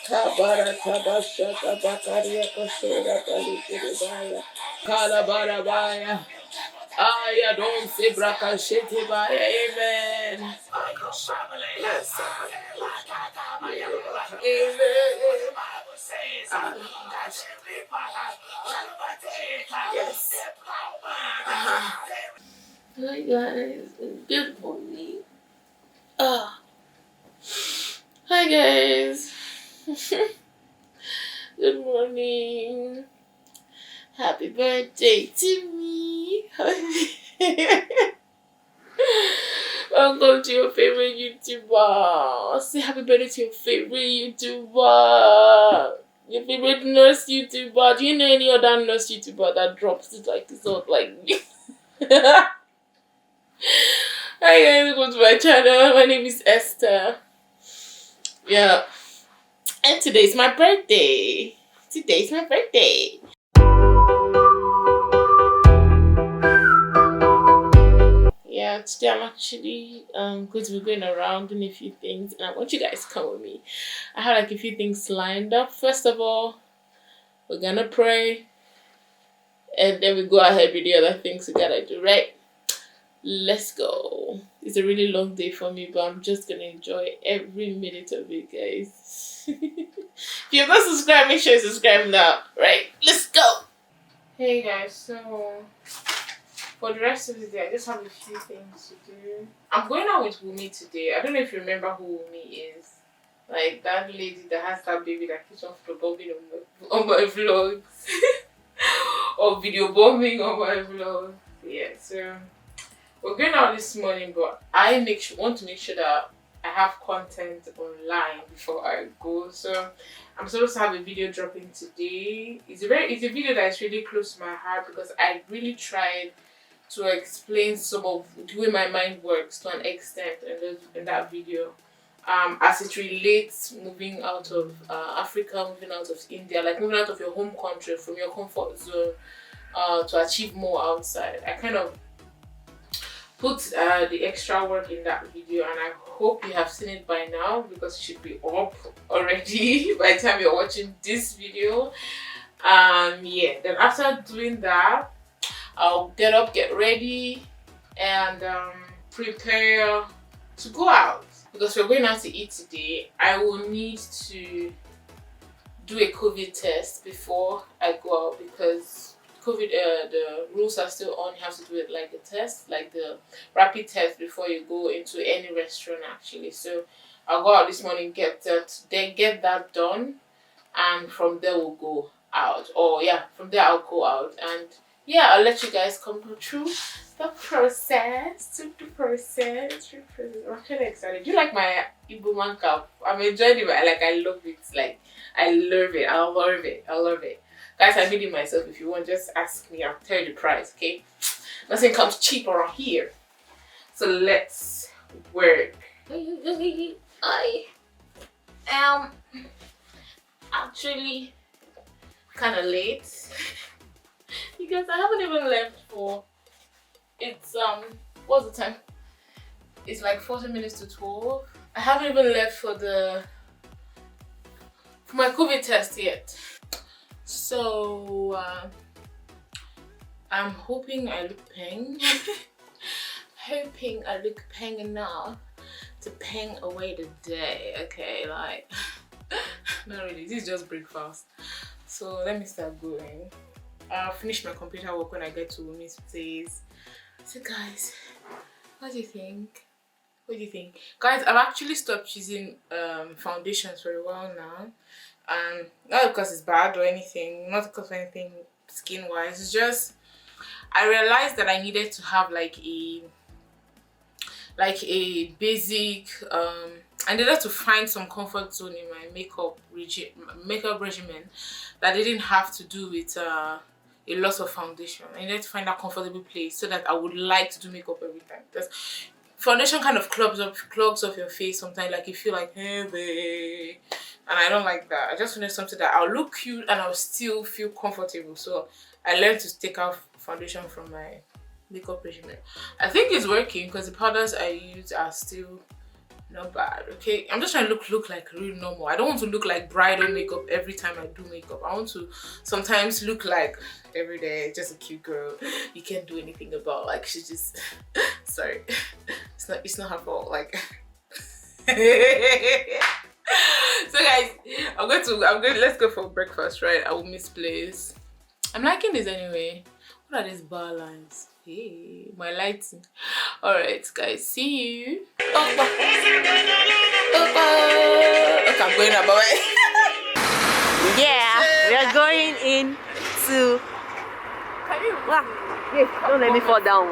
Kabara tabashaka bakaria kosora palikiribaya. Kalabarabaya. Aya don't say brakashete baya. Amen. Yes. Amen. Yes. Hi guys, good morning. Hi guys. Good morning. Happy birthday to me. Welcome to your favorite YouTuber. Say happy birthday to your favorite YouTuber. Your favorite nurse YouTuber. Do you know any other nurse YouTuber that drops it like this or like me? Hi guys, welcome to my channel. My name is Esther. Yeah. And today's my birthday. Today's my birthday. Yeah, today I'm actually going to be going around doing a few things, and I want you guys to come with me. I have like a few things lined up. First of all, we're gonna pray, and then we go ahead with the other things we gotta do, right? Let's go. It's a really long day for me, but I'm just gonna enjoy every minute of it, guys. If you're not subscribed, make sure you subscribe now, right? Let's go. Hey guys, so for the rest of the day, I just have a few things to do. I'm going out with Wunmi today. I don't know if you remember who Wunmi is. Like that lady that has that baby that keeps on bombing on my vlogs. Or video bombing on my vlogs. Yeah, so we're going out this morning, but I want to make sure that I have content online before I go. So I'm supposed to have a video dropping today. It's a video that is really close to my heart because I really tried to explain some of the way my mind works to an extent in that video, as it relates moving out of Africa, moving out of India, like moving out of your home country from your comfort zone to achieve more outside. I kind of put the extra work in that video, and I hope you have seen it by now because it should be up already by the time you're watching this video. Yeah, then after doing that, I'll get up, get ready, and prepare to go out. Because we're going out to eat today, I will need to do a COVID test before I go out because COVID, the rules are still on. You have to do it like a test, like the rapid test before you go into any restaurant actually. So I'll go out this morning, get that done, and from there we'll go out. Or yeah, from there I'll go out, and yeah, I'll let you guys come through the process. I'm actually excited. Do you like my Igbo man cap? I'm enjoying it. I love it. Like, I love it. I love it. Guys, I made it myself. If you want, just ask me. I'll tell you the price, okay? Nothing comes cheap around here. So let's work. I am actually kind of late. Because I haven't even left for, it's what's the time? It's like 40 minutes to 12. I haven't even left for my COVID test yet. So I'm hoping I look peng. Hoping I look peng enough to peng away the day. Okay, like not really, this is just breakfast. So let me start going. I'll finish my computer work when I get to Wunmi's place. So guys, what do you think? What do you think? Guys, I've actually stopped using foundations for a while now. Not because it's bad or anything, not because of anything skin wise. It's just I realized that I needed to have like a basic I needed to find some comfort zone in my makeup regimen that didn't have to do with a lot of foundation. I needed to find that comfortable place so that I would like to do makeup every time. Because foundation kind of clogs up your face sometimes, like you feel like heavy, and I don't like that. I just wanted something that I'll look cute and I'll still feel comfortable. So I learned to take out foundation from my makeup regimen. I think it's working because the powders I use are still Not bad, okay? I'm just trying to look like real normal. I don't want to look like bridal makeup every time I do makeup. I want to sometimes look like every day, just a cute girl. You can't do anything about, like, she's just sorry. It's not her fault, like so guys, let's go for breakfast, right? I will miss place. I'm liking this anyway. What are these bar lines? Hey, my lighting. Alright guys, see you. Okay, I'm going up. Yeah, we are going in to. Don't let me fall down.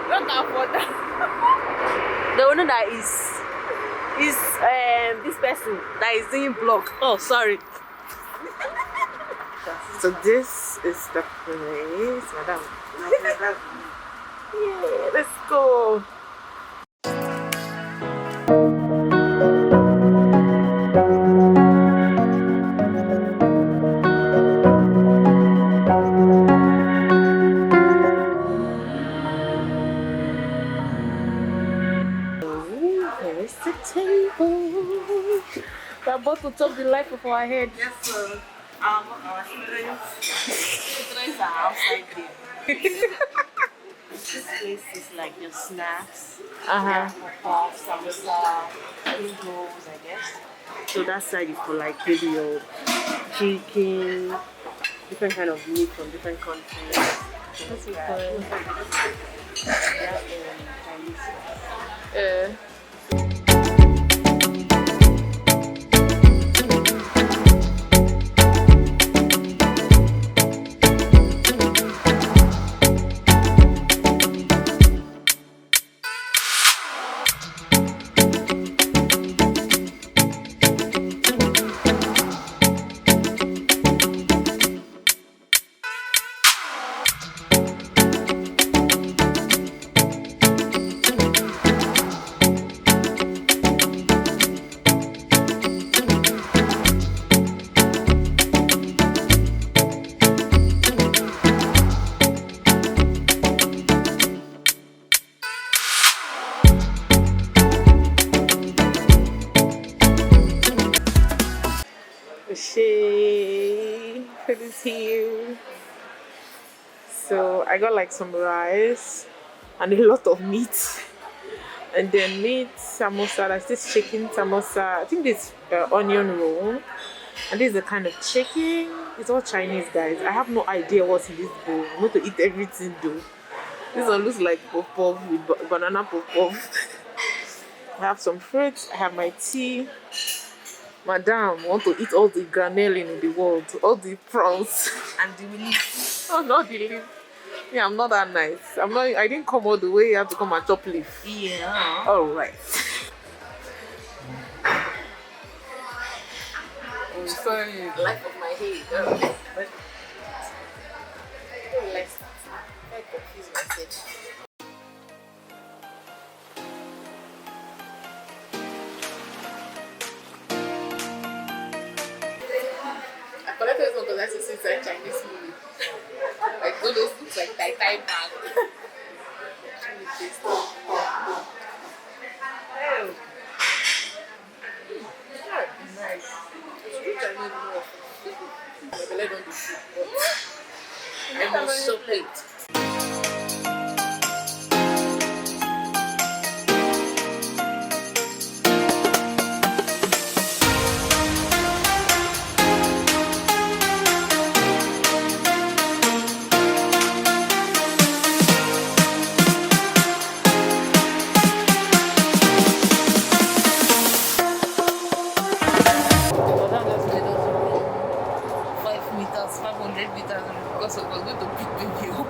Don't fall down. The one that is this person that is doing vlog. Oh, sorry. So this is the place, madam. Yeah, let's go. Here's the table. We're about to top the life of our head. Yes, sir. Our children are outside there. This place is like your snacks. Pop, samosa, noodles, I guess. So that side is for like maybe your chicken, different kind of meat from different countries. What's it called? Chinese. Is here. So I got like some rice and a lot of meat, and then meat samosa. That's this chicken samosa. I think this onion roll, and this is a kind of chicken. It's all Chinese, guys. I have no idea what's in this bowl. I'm going to eat everything though. This one looks like puff puff with banana puff puff. I have some fruits. I have my tea. Madam, want to eat all the granelling in the world, all the prawns And the leaf. Oh, not the leaf. Yeah, I'm not that nice. I didn't come all the way. You have to come and chop leaf. Yeah. All right. Oh, sorry. Life of my head. I confuse myself. I collected this one because I see it's a Chinese movie. Like all those looks like Thai bag. Nice. It's good I need more. My belly don't do shit, but I must shop it. Because I was going to pick baby up.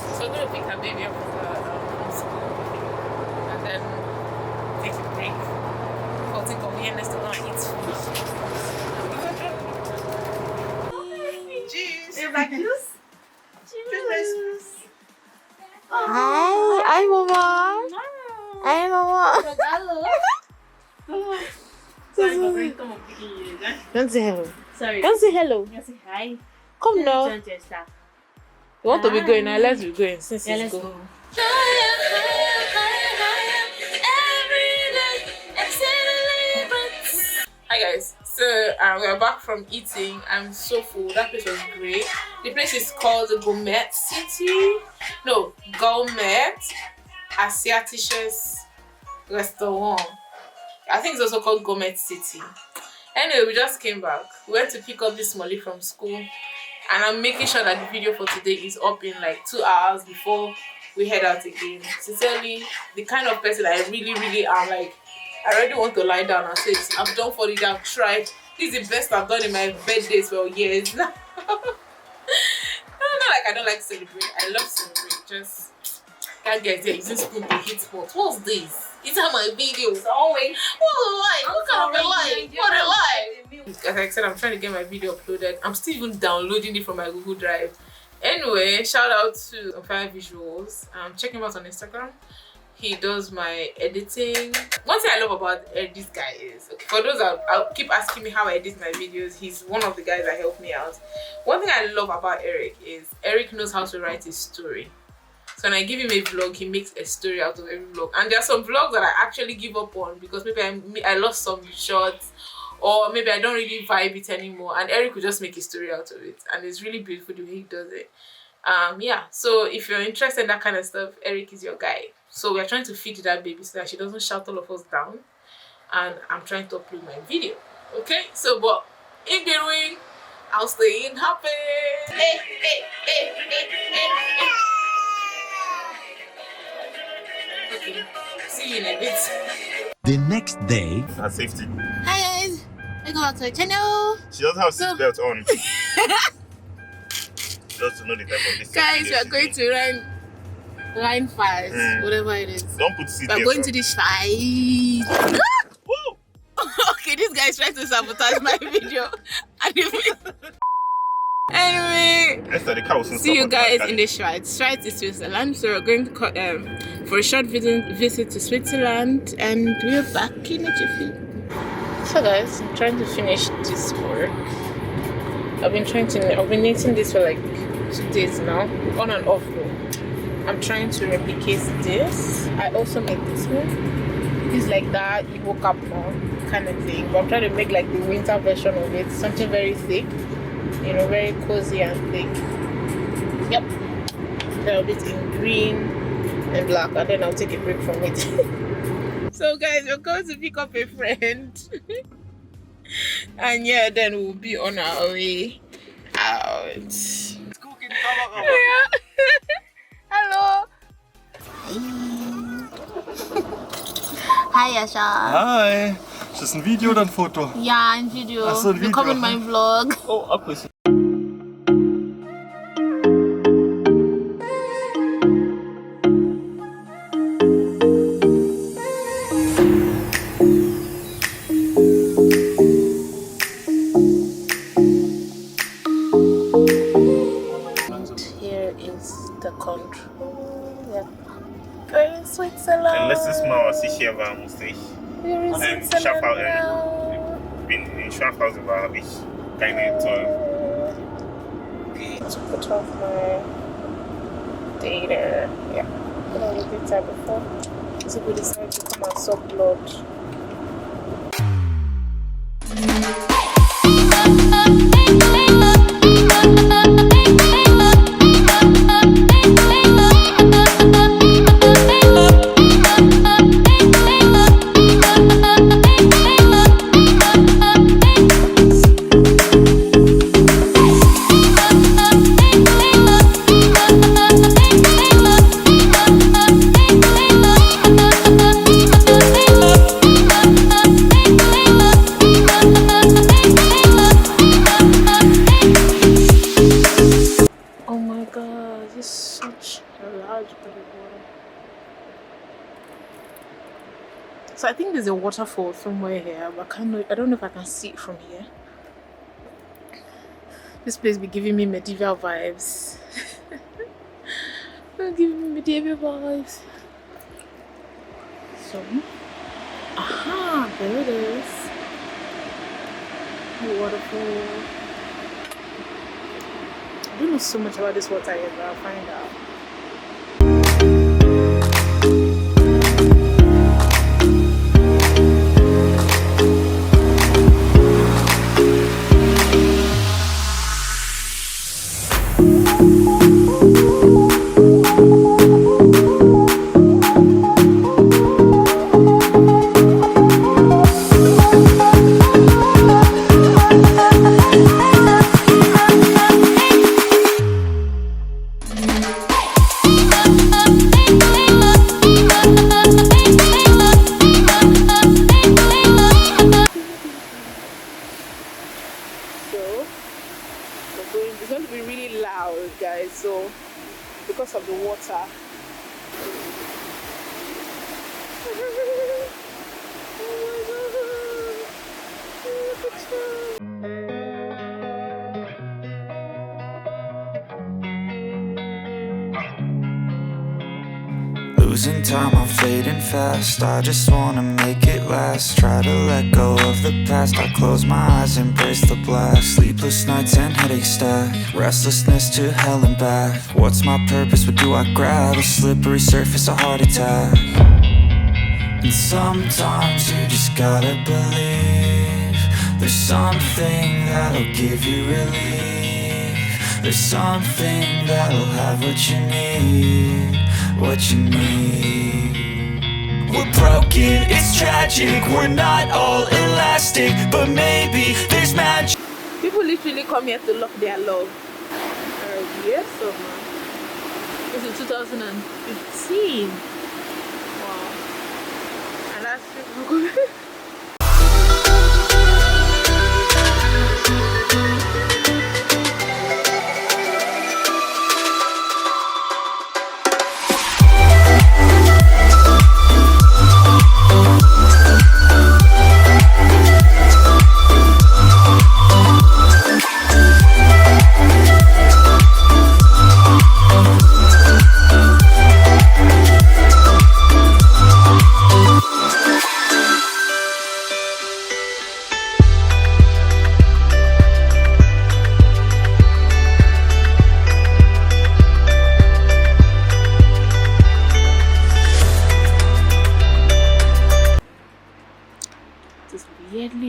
So I'm going to pick her baby up from school and then take a break. I'll take convenience to go and eat food. Cheers. You like juice? Cheers. Hi, Mama. Hi, Mama. Don't say hello. Sorry. Don't say hello. You say hi. Come now. You want to be going now? Let's be going since Yeah, it's let's go. go. Hi guys, so we're back from eating. I'm so full. That place was great. The place is called Gourmet City. No, Gourmet Asiatisches Restaurant. I think it's also called Gourmet City. Anyway, we just came back. We went to pick up this Molly from school, and I'm making sure that the video for today is up in like 2 hours before we head out again. Sincerely, the kind of person I really am, like, I already want to lie down and say, I've done for it, I've tried. This is the best I've done in my birthdays for years. Not like I don't like to celebrate. I love to celebrate. Just can't get there using spoon to hit spot. What's this? It's on my videos. Always. What a lie? What kind of a lie? What a lie? As I said, I'm trying to get my video uploaded. I'm still even downloading it from my Google Drive. Anyway, shout out to Fire Visuals. Check him out on Instagram. He does my editing. One thing I love about this guy is, okay, for those that I'll keep asking me how I edit my videos, he's one of the guys that help me out. One thing I love about Eric is Eric knows how to write his story. So when I give him a vlog, he makes a story out of every vlog. And there are some vlogs that I actually give up on because maybe I lost some shots, or maybe I don't really vibe it anymore. And Eric will just make a story out of it, and it's really beautiful the way he does it. Yeah. So if you're interested in that kind of stuff, Eric is your guy. So we are trying to feed that baby so that she doesn't shout all of us down. And I'm trying to upload my video. Okay? So, but in the ring, I'll stay in happy. Okay. See you in a bit. The next day, Her safety. Hi guys. Welcome back to my channel. She doesn't have seatbelt on. Just to know the type of this. Guys, we are going to Rhein fast, whatever it is. Don't put seatbelt on. We're going to this fight. Woo! Okay, this guy is trying to sabotage my video. Anyway, Esther, the car was see you guys in the Schweiz. Schweiz is Switzerland, so we're going to for a short visit to Switzerland, and we're back in a jiffy. So guys, I'm trying to finish this work. I've been eating this for like 2 days now, on and off though. I'm trying to replicate this. I also made this one. It's like that you woke up on kind of thing, but I'm trying to make like the winter version of it, something very thick, you know, very cozy and thick. Yep. A bit in green and black, and then I'll take a break from it. So guys, we're going to pick up a friend. And yeah, then we'll be on our way out. Yeah. Hello. Hi, Yasha. Hi. Ist das ein Video oder ein Foto? Ja, ein Video. Ach so, ein Video. Willkommen in meinem Vlog. Oh, Abriss. Here is the control. Yeah. We're in Switzerland. Und letztes Mal, als ich hier war, musste ich We're in Switzerland now. in Schaffhausen war, habe ich keine Zoll. To put off my data. Yeah. I did that before. So we decided to come and suck blood. So I think there's a waterfall somewhere here, but I don't know if I can see it from here. This place be giving me medieval vibes. Giving me medieval vibes. So, aha, there it is. The waterfall. don't know so much about this water yet, but I'll find out. It's going to be really loud, guys, so because of the water. Losing time, I'm fading fast. I just wanna make it last. Try to let go of the past. I close my eyes, embrace the blast. Sleepless nights and headaches stack. Restlessness to hell and back. What's my purpose? What do I grab? A slippery surface, a heart attack. And sometimes you just gotta believe there's something that'll give you relief. There's something that'll have what you need. What you need. We're broken, it's tragic. We're not all elastic, but maybe there's magic. People literally come here to lock their love. Yes, so man. This is 2015. Wow. And that's people.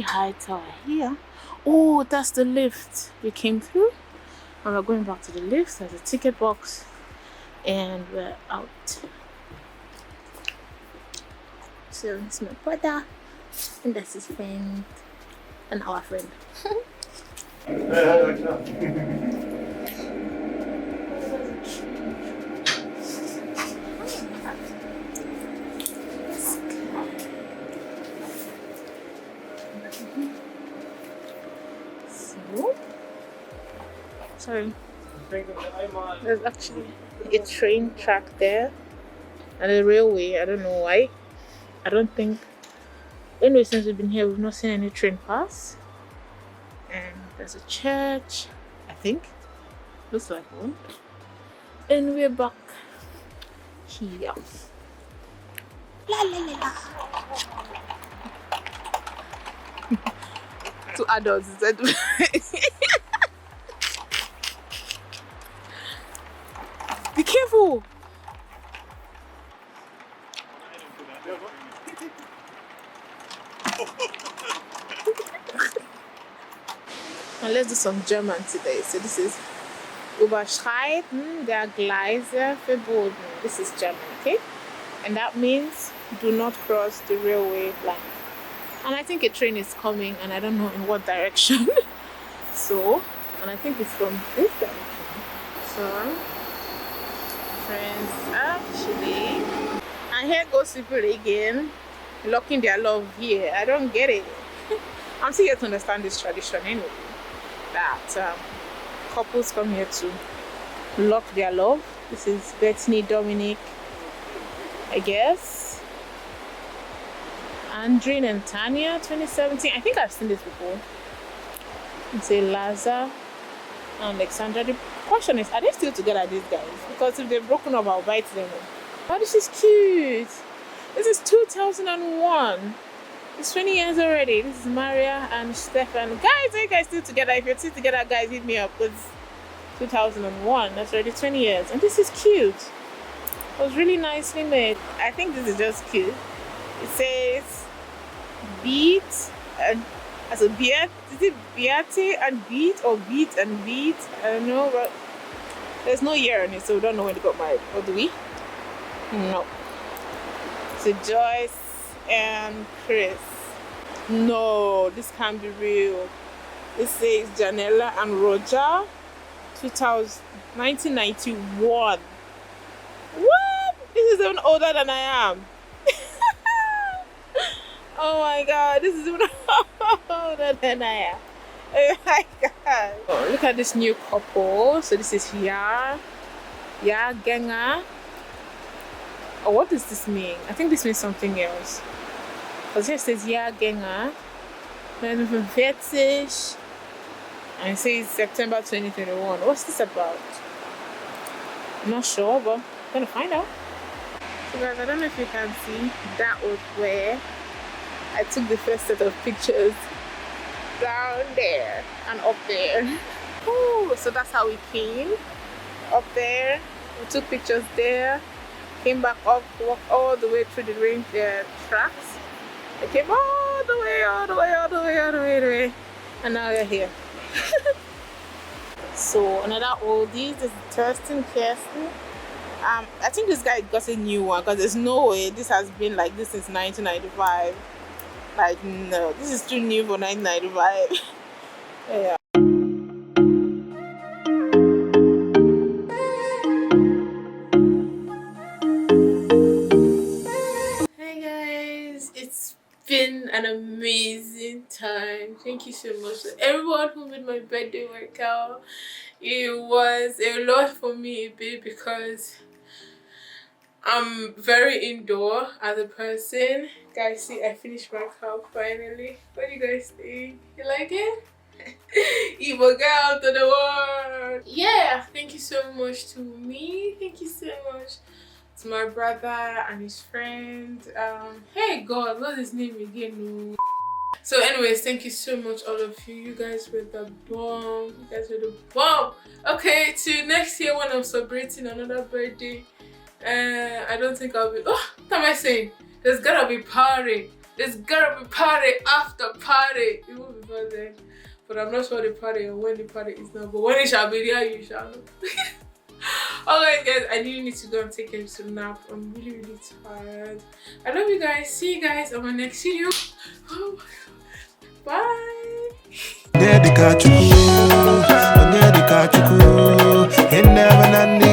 High tower here. Oh, that's the lift we came through, and we're going back to the lift. There's a ticket box, and we're out. So it's my brother, and that's his friend, and our friend. Sorry. There's actually a train track there and a railway. I don't know why. I don't think. Anyway, since we've been here, we've not seen any train pass. And there's a church, I think. Looks like one. And we're back here. La la la la. Two adults instead. Be careful! And let's do some German today. So this is Überschreiten der Gleise verboten. This is German, okay? And that means do not cross the railway line. And I think a train is coming, and I don't know in what direction. So, and I think it's from this direction. So, friends, actually, and here goes people again locking their love here. I don't get it. I'm still yet to understand this tradition anyway, that couples come here to lock their love. This is Bethany, Dominic, I guess, Andrine and Tanya, 2017. I think I've seen this before. It's a Laza and Alexandra. The question is, are they still together, these guys? Because if they're broken up, I'll bite them. Oh, this is cute. This is 2001. It's 20 years already. This is Maria and Stefan. Guys, are you guys still together? If you're still together, guys, hit me up. Because 2001. That's already 20 years. And this is cute. It was really nicely made. I think this is just cute. It says beat and as a beat. Is it beate and beat or beat and beat? I don't know, but there's no year on it, so we don't know when they got married. Or do we? No. So Joyce and Chris. No, this can't be real. It says Janella and Roger, 1991. What? This is even older than I am. Oh my god, this is even older than I am. Oh my god. Oh, look at this new couple. So this is Ya Genga. Oh, what does this mean? I think this means something else. Because here it says Ja Genga. 45. And it says September 2021. What's this about? I'm not sure, but I'm gonna find out. So guys, I don't know if you can see, that was where I took the first set of pictures. Down there and up there. Ooh, so that's how we came. Up there. We took pictures there. Came back up, walked all the way through the Rhein tracks. I came all the way, and now we're here. So another oldie, this is Thurston Kirsten. I think this guy got a new one because there's no way this has been like this since 1995. Like no, this is too new for 1995. Yeah. Been an amazing time. Thank you so much to everyone who made my birthday work out. It was a lot for me, a bit, because I'm very indoor as a person. Guys, see, I finished my cup finally. What do you guys think? You like it? Evil girl to the world. Yeah, thank you so much to me. Thank you so much to my brother and his friend. Hey God, what's his name again? So anyways, thank you so much, all of you. You guys were the bomb. You guys were the bomb. Okay, till next year when I'm celebrating another birthday. I don't think I'll be. Oh, what am I saying? There's gotta be party. There's gotta be party after party. Even before then. But I'm not sure the party or when the party is now. But when it shall be there, you shall know. Alright guys, I really need to go and take a little nap. I'm really tired. I love you guys. See you guys on my next video. Oh my god. Bye.